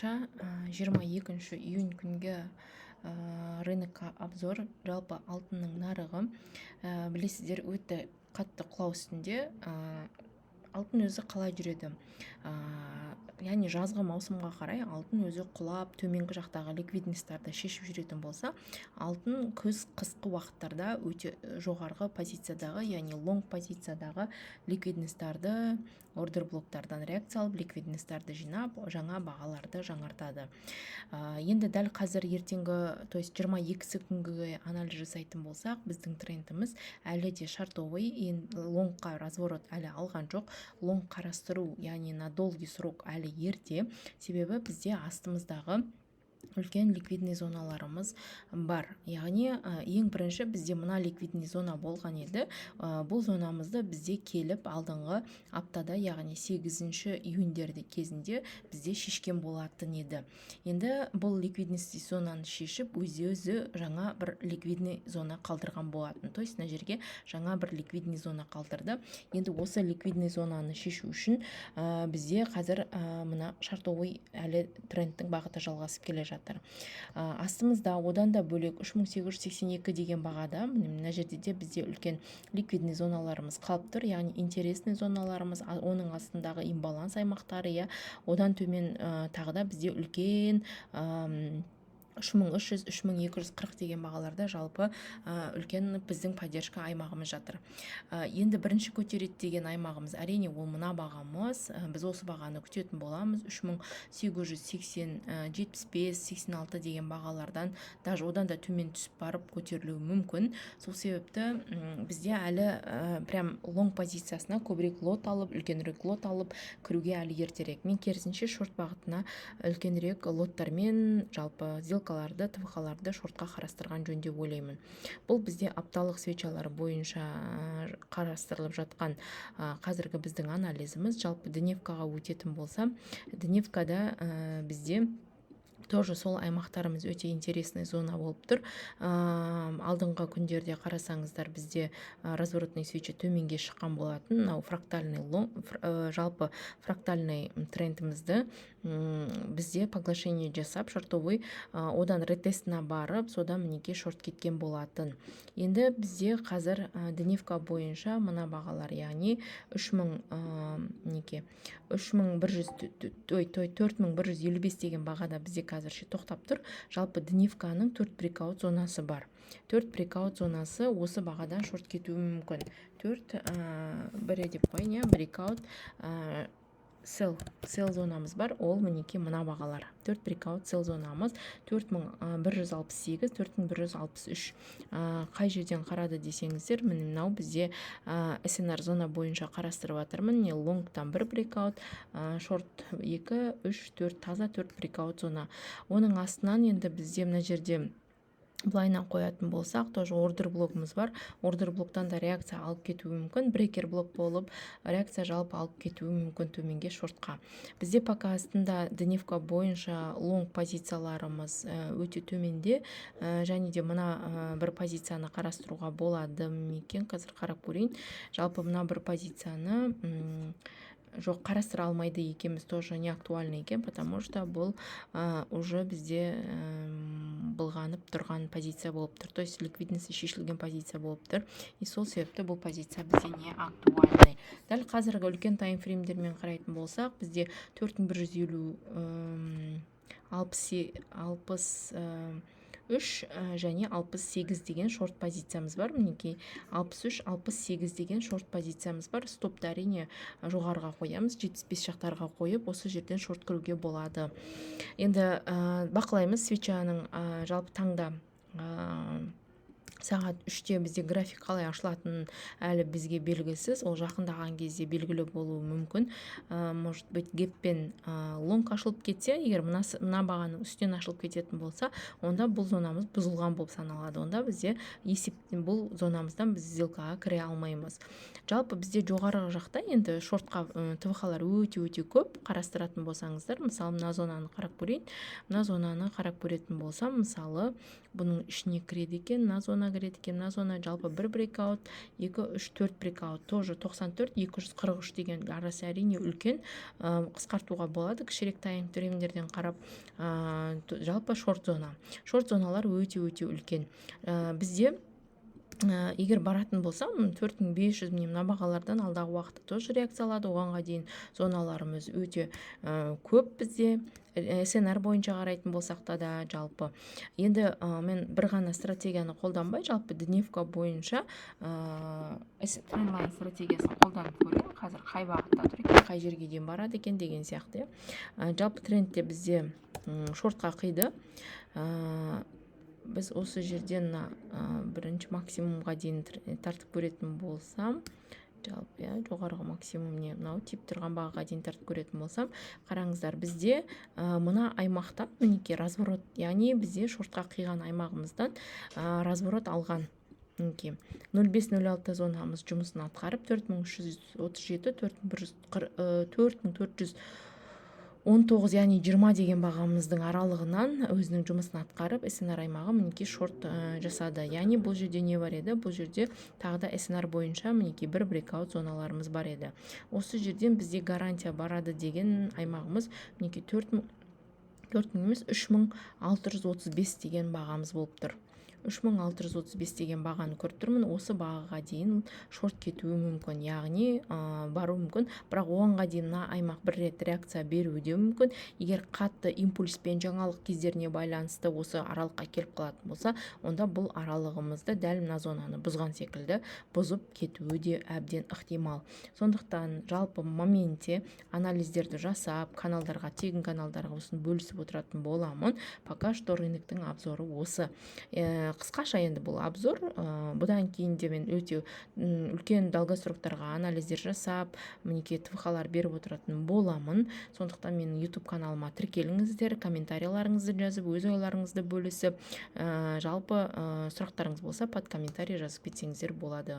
22 июнь күнгі рынокқа обзор. Жалпы алтынның нарығы білесіздер өте қатты құлау үстінде. Алтын өзі қалай жүреді? Яғни жазғы маусымға қарай алтын өзі құлап, төменгі жақтағы ликвидностьтарды шешіп жүретін болса, алтын қысқы уақыттарда өте жоғарғы позициядағы, яғни лонг позициядағы ликвидностьтарды ордер блоктардан реакция алып, ликвидностьтарды жинап, жаңа бағаларды жаңартады. Енді дәл қазір ертеңгі, то есть 22 күнгі анализ жасайтын болсақ, біздің трендіміз әлі де шартовый, лонгқа разворот әлі алған жоқ. Лонг қарастыру, яғни на долгий срок әлі ерте, себебі бізде астымыздағы үлкен ликвидный зоналарымыз бар. Яғни ең бірінші бізде мына ликвидный зона болған еді. Бұл зонамызды бізде келіп алдыңғы аптада, яғни 8 июньдерде кезінде бізде шешкен болатын еді. Енді бұл ликвидный зонаны шешіп, өзі жаңа бір ликвидный зона қалдырған болатын. То есть мына жерге жаңа бір ликвидный зона қалдырды. Енді осы ликвидный зонаны шешу үшін бізде қазір мына шартовый әлі трендтің бағыты жалғасып келе жатыр. Астымызда одан да бөлек 3882 деген бағада, мына жерде де бізде үлкен ликвидный зоналарымыз қалып тұр, яғни интересный зоналарымыз, оның астындағы имбаланс аймақтары, одан төмен тағы да бізде үлкен 3300-3240 деген бағаларда жалпы үлкен біздің поддержка аймағымыз жатыр. Енді бірінші көтереді деген аймағымыз әрине ол мына бағамыз. Біз осы бағаны күтетін боламыз. 3880, 75-86 деген бағалардан, даже одан да төмен түсіп барып көтерілуі мүмкін. Сол себепті бізде әлі прям лонг позициясына көбірек лот алып, үлкенірек лот алып кіруге әлі ертерек. Мен керісінше шорт бағытына үлкенірек лоттармен жалпы сделкаларды, ТВХ-ларды шортқа қарастырған жөн деп ойлаймын. Бұл бізде апталық свечалар бойынша қарастырылып жатқан қазіргі біздің анализіміз. Жалпы дневкаға өтетін болсам, дневкада бізде тоже сол аймақтарымыз өте интересный зона болып тұр. Алдыңғы күндерде қарасаңыздар, бізде разворотный свеча төменге шыққан болатын. Фрактальный жалпы фрактальный трендімізді бізде поглощение жасап, шортовый одан ретестіне барып, содан мінеке шорт кеткен болатын. Енді бізде қазір дневка бойынша мына бағалар, яғни 4155 деген бағада бізде қазірше тоқтап тұр. Жалпы дневканың 4 брейкаут зонасы бар. 4 брейкаут зонасы осы бағадан шорт кетуі мүмкін. 4 бірі деп қойын, брейкаут сел зонамыз бар, ол мінеке мына бағалар. 4 брейкаут сел зонамыз 4168, 4163. Қай жерден қарады десеңіздер, мынау бізде SNR зона бойынша қарастырып жатырмын. Лонгтан 1 брейкаут, шорт 2, 3, 4, таза 4 брейкаут зона. Оның астынан енді бізде мына жерде былайынан қоятын болсақ, тоже ордер блогымыз бар. Ордер блоктан да реакция алып кетуі мүмкін. Брекер блок болып, реакция жалпы алып кетуі мүмкін төменге шортқа. Бізде пока астында дневка бойынша лонг позицияларымыз өте төменде. Және де мына бір позицияны қарастыруға болады екен. Қазір қарап көрейін. Жалпы мына бір позицияны жоқ, қарастыра алмайды екенбіз, тоже не актуальны екен, потому что бұл уже бізде былғанып тұрған позиция болып тұр. То есть ликвидности шешілген позиция болып тұр. И сол себепті бұл позиция бізде не актуальны. Дәл қазіргі үлкен таймфреймдермен қарайтын болсақ, бізде 4150, 63 және 68 деген шорт позициямыз бар. Мінекей 63, 68 деген шорт позициямыз бар. Стопты әрине жоғарға қоямыз, 75 жақтарға қойып, осы жерден шорт кіруге болады. Енді бақылаймыз свечаның жалпы таңда сағат 3-те бізде график қалай ашылатынын әлі бізге белгісіз. Ол жақындаған кезде белгілі болуы мүмкін. Может быть, геппен лонг ашылып кетсе, егер мына бағаның үстінен ашылып кететін болса, онда бұл зонамыз бұзылған болып саналады. Онда бізде есептен бұл зонамыздан біз сделкаға кіре алмаймыз. Жалпы бізде жоғарғы жақта енді шортқа ТВХ-лар өте көп қарастыратын болсаңыздар, мысалы мына зонаны қарап көрейін. Мына зонаны қарап көретін болсам, мысалы бұның ішіне кіреді екен, мына зона зона кіреді екен. Мына зона жалпы 1 брейкаут, 2, 3, 4 брейкаут. Тоже 94, 243 деген арасы әрине үлкен. Қысқартуға болады кішірек тайм фреймдерден қарап. Жалпы шорт зона. Шорт зоналар өте үлкен. Бізде егер баратын болсам 4500 мына бағалардан алдағы уақытта тоже реакция алады. Оғанға дейін зоналарымыз өте көп бізде. СНР бойынша қарайтын болсақ да жалпы. Енді мен бір ғана стратегияны қолданбай, жалпы дневка бойынша трендлайн стратегиясын қолданып көрейін. Қазір қай бағытта тұр екен, қай жерге дейін барады екен деген сияқты. Жалпы трендте бізде шортқа қиды. Біз осы жерден бірінші максимумға дейін тартып көретін болсам, жалпы жоғарғы максимум не мынау тип тұрған бағаға дейін тартып көретін болсам, қараңыздар, бізде мына аймақтан мінекей разворот, яғни бізде шортқа қиған аймағымыздан разворот алған. 05-06 зонамыз жұмысын атқарып 4337, 4419, яғни 20 деген бағамыздың аралығынан өзінің жұмысын атқарып, СНР аймағы мінекей шорт жасады. Яғни бұл жерде не бар еді? Бұл жерде тағы да СНР бойынша мінекей бір брейкаут зоналарымыз бар еді. Осы жерден бізде гарантия барады деген аймағымыз мінекей 3635 деген бағамыз болып тұр. 3635 деген бағаны көріп тұрмын. Осы бағаға дейін шорт кетуі мүмкін, яғни бару мүмкін. Бірақ оғанға дейін аймақ бір рет реакция беруі де мүмкін. Егер қатты импульспен жаңалық кездеріне байланысты осы аралыққа келіп қалатын болса, онда бұл аралығымызды дәл мына зонаны бұзған секілді бұзып кетуі де әбден ықтимал. Сондықтан жалпы моментте анализдерді жасап, каналдарға, тегін каналдарға осын бөлісіп отыратын боламын. Пока что рыноктың обзоры осы. Қысқаша енді бұл обзор. Бұдан кейін де мен өте үлкен долгосроктарға анализдер жасап, мінекей ТВХ-лар беріп отыратын боламын. Сондықтан менің YouTube каналыма тіркеліңіздер, комментарийларыңызды жазып, өз ойларыңызды бөлісіп, жалпы сұрақтарыңыз болса под комментарий жазып кетсеңіздер болады.